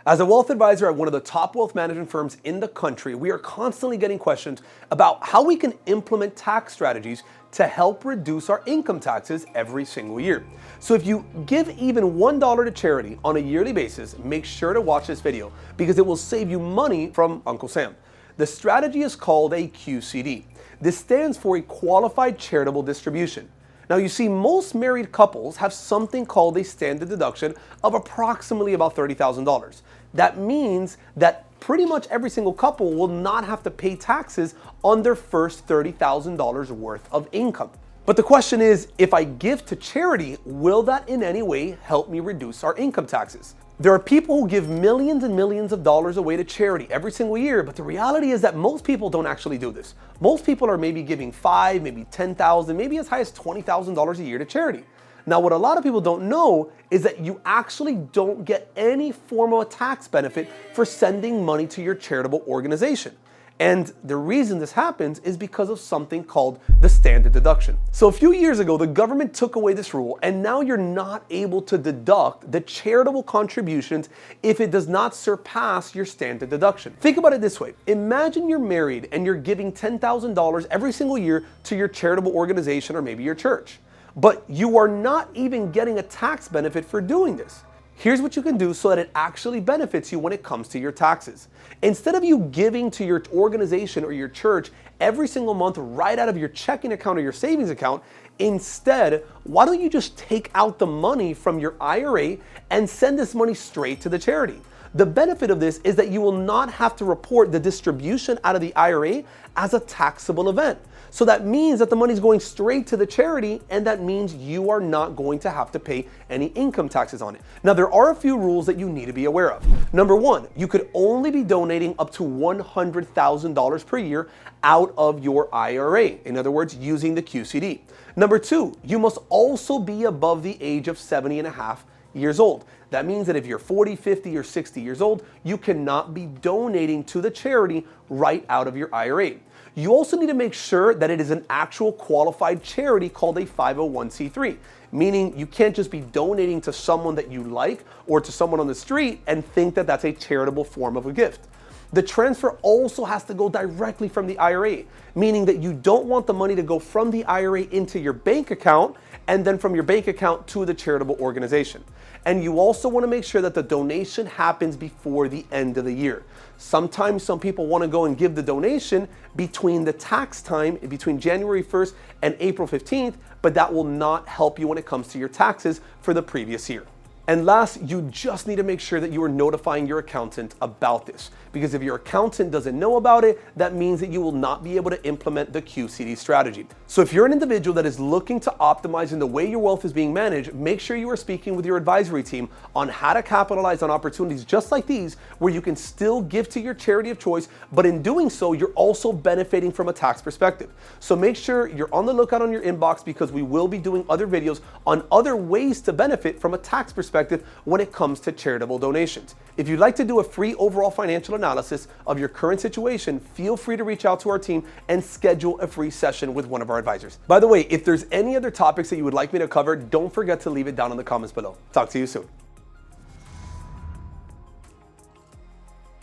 As a wealth advisor at one of the top wealth management firms in the country, we are constantly getting questions about how we can implement tax strategies to help reduce our income taxes every single year. So if you give even $1 to charity on a yearly basis, make sure to watch this video because it will save you money from Uncle Sam. The strategy is called a QCD. This stands for a Qualified Charitable Distribution. Now you see, most married couples have something called a standard deduction of approximately about $30,000. That means that pretty much every single couple will not have to pay taxes on their first $30,000 worth of income. But the question is, if I give to charity, will that in any way help me reduce our income taxes? There are people who give millions and millions of dollars away to charity every single year, but the reality is that most people don't actually do this. Most people are maybe giving $5,000, maybe $10,000, maybe as high as $20,000 a year to charity. Now, what a lot of people don't know is that you actually don't get any form of a tax benefit for sending money to your charitable organization. And the reason this happens is because of something called the standard deduction. So a few years ago, the government took away this rule, and now you're not able to deduct the charitable contributions if it does not surpass your standard deduction. Think about it this way. Imagine you're married and you're giving $10,000 every single year to your charitable organization or maybe your church, but you are not even getting a tax benefit for doing this. Here's what you can do so that it actually benefits you when it comes to your taxes. Instead of you giving to your organization or your church every single month right out of your checking account or your savings account, instead, why don't you just take out the money from your IRA and send this money straight to the charity? The benefit of this is that you will not have to report the distribution out of the IRA as a taxable event. So that means that the money is going straight to the charity, and that means you are not going to have to pay any income taxes on it. Now, there are a few rules that you need to be aware of. Number one, you could only be donating up to $100,000 per year out of your IRA. In other words, using the QCD. Number two, you must also be above the age of 70.5 years old. That means that if you're 40, 50, or 60 years old, you cannot be donating to the charity right out of your IRA. You also need to make sure that it is an actual qualified charity called a 501c3, meaning you can't just be donating to someone that you like or to someone on the street and think that that's a charitable form of a gift. The transfer also has to go directly from the IRA, meaning that you don't want the money to go from the IRA into your bank account and then from your bank account to the charitable organization. And you also want to make sure that the donation happens before the end of the year. Sometimes some people want to go and give the donation between the tax time, between January 1st and April 15th, but that will not help you when it comes to your taxes for the previous year. And last, you just need to make sure that you are notifying your accountant about this, because if your accountant doesn't know about it, that means that you will not be able to implement the QCD strategy. So if you're an individual that is looking to optimize in the way your wealth is being managed, make sure you are speaking with your advisory team on how to capitalize on opportunities just like these, where you can still give to your charity of choice, but in doing so, you're also benefiting from a tax perspective. So make sure you're on the lookout on your inbox, because we will be doing other videos on other ways to benefit from a tax perspective when it comes to charitable donations. If you'd like to do a free overall financial analysis of your current situation, feel free to reach out to our team and schedule a free session with one of our advisors. By the way, if there's any other topics that you would like me to cover, don't forget to leave it down in the comments below. Talk to you soon.